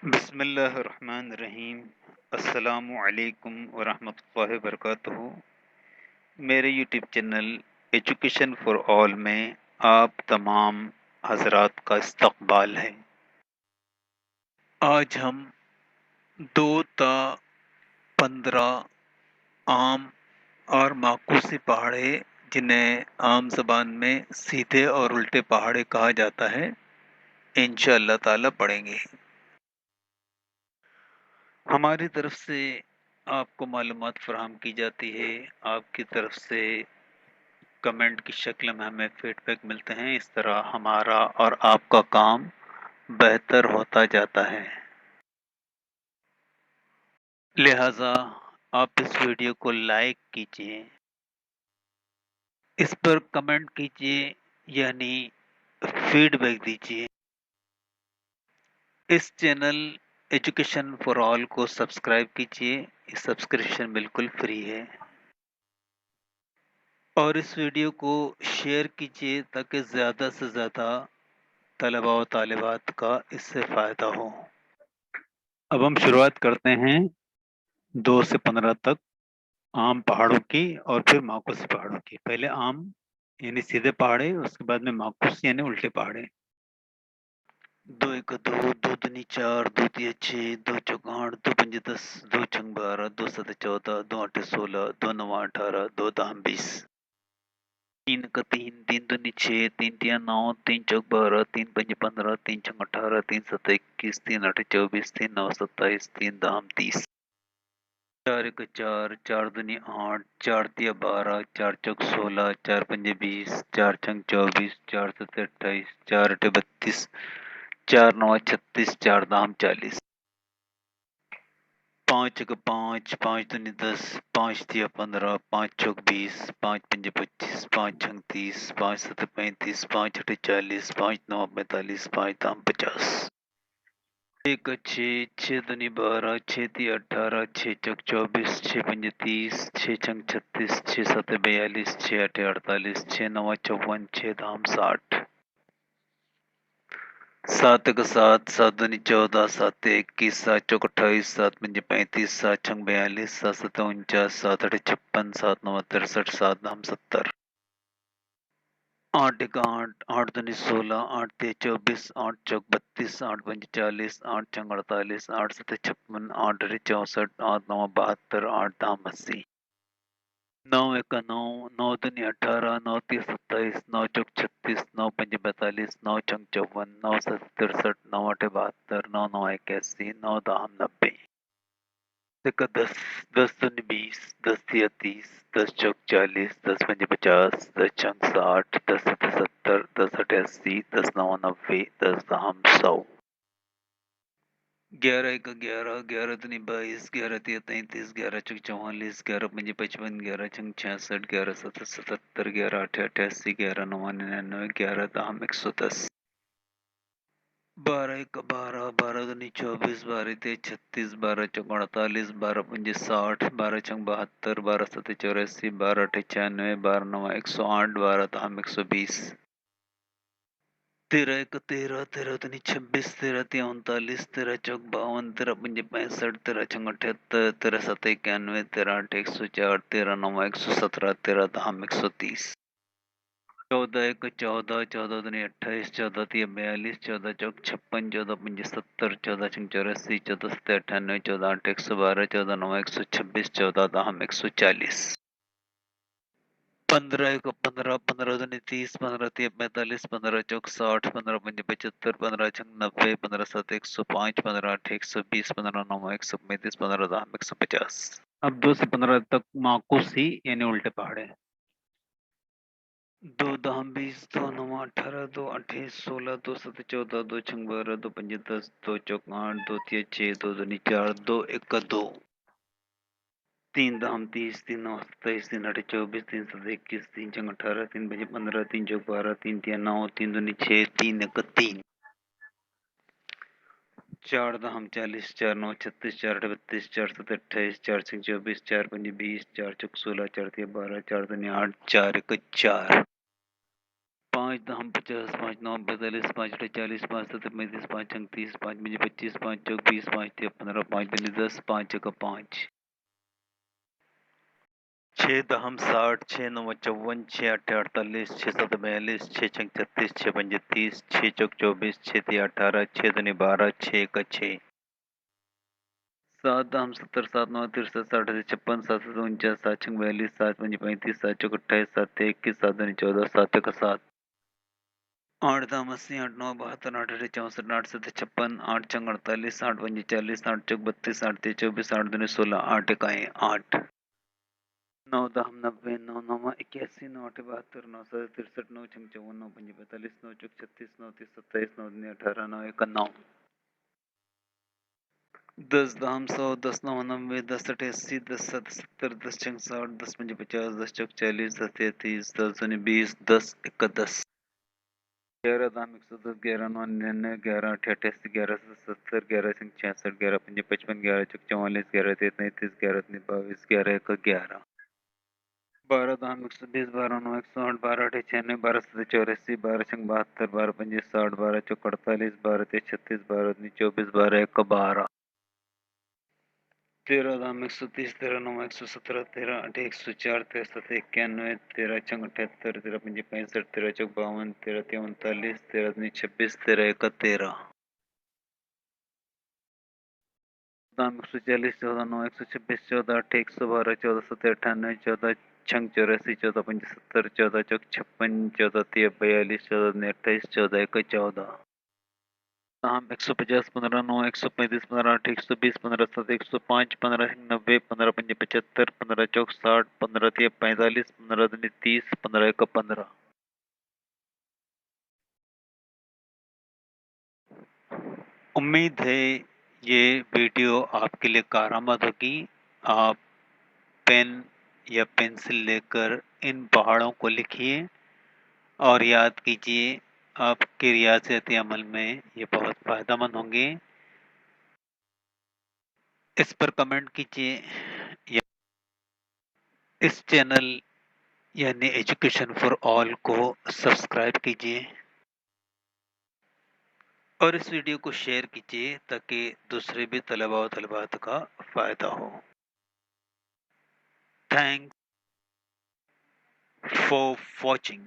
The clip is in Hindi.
बिस्मिल्लाहिर्रहमानिर्रहीम। अस्सलामु अलैकुम वरहमतुल्लाहि वबरकातुहू। मेरे YouTube channel education for all में आप तमाम हजरात का इस्तकबाल है। आज हम 2 ता 15 आम और माकूसी पहाड़े, जिन्हें आम जबान में सीधे और उल्टे पहाड़े कहा जाता है, इंशाअल्लाह ताला पढ़ेंगे। हमारी तरफ से आपको मालूमात फराहम की जाती है, आपकी तरफ से कमेंट की शक्ल में हमें फीडबैक मिलते हैं। इस तरह हमारा और आपका काम बेहतर होता जाता है। लिहाजा आप इस वीडियो को लाइक कीजिए, इस पर कमेंट कीजिए, यानी फीडबैक दीजिए। इस चैनल एजुकेशन फॉर ऑल को सब्सक्राइब कीजिए। इस सब्सक्रिप्शन बिल्कुल फ्री है। और इस वीडियो को शेयर कीजिए ताकि ज़्यादा से ज़्यादा तलबा व तालिबात का इससे फ़ायदा हो। अब हम शुरुआत करते हैं 2 से 15 तक आम पहाड़ों की और फिर माकूस पहाड़ों की। पहले आम यानी सीधे पहाड़े, उसके बाद में माकूस यानी उल्टे पहाड़े। 2 1 2, 2 दूनी 4, 2 3 6, 2 4 8, 2 5 10, 2 6 12, 2 7 14, 2 8 16, 2 9 18, 2 10 20। 3 1 3, 3 दूनी 6, 3 3 9, 3 4 12, 3 5 15, 3 6 18, 3 7 21, 3 8 24, 3 9 27, 3 10 30। 4 1 4, 4 दूनी 8, 4 3 12, 4 4 16, 4 5 20, 4 6 24, 4 7 28, 4 8 32, 4 9 36, 4 10 40। 5 1 5, 5 दूनी 10, 5 3 15, 5 6 20, 5 5 25, 5 6 30, 5 7 35, 5 8 40, 5 9 45, 5 10 50। 1 6, 6 दूनी 12, 6 3 18, 6 4 24, 6 5 30, 6 6 36, 6 7 42, 6 8 48, 6 9 54, 6 10 60। 7 1 7, 7 दूनी 14, 7 1 21, 7 4 28, 7 5 35, 7 6 42, 7 7 49, 7 8 56, 7 9 63, 7 10 70। 8 1 8, 8 दूनी 16, 8 3 24, 8 4 32, 8 5 40, 8 6 48, 8 7 56, 8 8 64, 8 9 72, 8 10 80। 9 1 9, 9 दूनी 18, 9 3 27, 9 4 36, 9 5 42, 9 6 54, 9 7 63, 9 8 72, 9 9 81, 9 10 90। 1 10, 10 दूनी 20, 10 3 30, 10 4 40, 10 5 50, 10 6 60, 10 7 70, 10 8 80, 10 9 90, 10 10 100। 11 1 11, 11 दूनी 22, 11 3 33, 11 4 44, 11 5 55, 11 6 66, 11 7 77, 11 8 88, 11 9 99, 11 10 110। 12 1 12, 12 दूनी 24, 12 3 36, 12 4 48, 12 5 60, 12 6 72, 12 7 84, 12 8 96, 12 9 108, 12 10 120। 13 1 13, 13 दूनी 26, 13 3 39, 13 4 52, 13 5 65, 13 6 78, 13 7 91, 13 8 104, 13 9 117, 13 10 130। 14 1 14, 14 दूनी 28, 14 3 42, 14 4 56, 14 5 70, 14 6 84, 14 7 98, 14 8 112, 14 9 126, 14 10 140। 15 1 15, 15 दूनी 30, 15 3 45, 15 4 60, 15 5 75, 15 6 90, 15 7 105, 15 8 120, 15 9 135, 15 10 150। अब 2 से 15 तक माकूसी यानी उल्टे पहाड़े। 2 10 20, 2 9 18, 2 28 16, 2 7 14, 2 6 12, 2 5 10, 2 4 8, 2 3 6, 2 दूनी 4, 2 1 2। 3 10 30, 3 9 27, 3 8 24, 3 7 21, 3 6 18, 3 5 15, 3 4 12, 3 3 9, 3 दूनी 6, 3 1 3। 4 10 40, 4 9 36, 4 8 32, 4 7 28, 4 6 24, 4 5 20, 4 6 16, 4 3 12, 4 दूनी 8, 4 1 4। 5 दहम 50, 5 9 45, 5 8 40, 5 7 35, 5 अंक 30, 5 5 25, 5 चौक 20, 5 3 15, 5 दूनी 10, 5 जगह 5। 6 दहम 60, 6 9 54, 6 8 48, 6 7 42, 6 छंग 36, 6 पंजे 30, 6 चौक 24, 6 3 18, 6 दूनी 12, 6 का 6। 7 दहम 70, 7 9 63, 60 56, 7 7 49, 7 छंग 42, 7 पंजे 35, 7 चौक 28, 7 21, 7 दूनी 14, 7 का 7। 8 दाम 80, 8 9 72, 8 8 64, 8 7 56, 8 छंग 48, 8 पंजे 40, 8 चौक 32, 8 3 24, 8 दूनी 16, 8 इकाई 8। 9 दहम 90, 9 9 81, 9 8 72, 9 7 63, 9 छंग 54, 9 पंजे 45, 9 चौक 36, 9 30 27, 9 दूनी 18, 9 1 9। 10 दहम 100, 10 9 90, 10 8 80, 10 7 70, 10 छंग 60, 10 पंजे 50, 10 चौक 40, 10 3 30, 10 दूनी 20, 10 1 10। 11 दाम 110, 11 9 99, 11 8 88, 11 70, 11 66, 11 पंजे 55, 11 चौक 44, 11 33, 11 22, 11 1 11। 12 दाम 120, 12 9 108, 12 8 96, 12 7 84, 12 छंग 72, 12 पंजे 60, 12 चौक 48, 12 3 36, 12 24, 12 1 12। 13 दाम 130, 13 9 117, 13 8 104, 13 7 91, 13 छंग 78, 13 पंजे 65, 13 चौक 52, 13 3 39, 13 दूनी 26, 13 1 13। दाम 140, 14 9 126, 14 8 112, 14 7 98, 14 छंग 84, 14 पंजे 70, 14 चौक 56, 14 3 42, 14 दूनी 28, 14 1 14। दाम 150, 15 9 135, 15 8 120, 15 7 105, 15 90, 15 पंजे 75, 15 चौक 60, 15 3 45, 15 दूनी 30, 15 1 15। उम्मीद है ये वीडियो आपके लिए कारआमद होगी। आप पेन या पेंसिल लेकर इन पहाड़ों को लिखिए और याद कीजिए, आपके रियासती अमल में ये बहुत फायदेमंद होंगे। इस पर कमेंट कीजिए या इस चैनल यानी एजुकेशन फॉर ऑल को सब्सक्राइब कीजिए और इस वीडियो को शेयर कीजिए ताकि दूसरे भी तलबा और तलबात का फ़ायदा हो। Thanks for watching.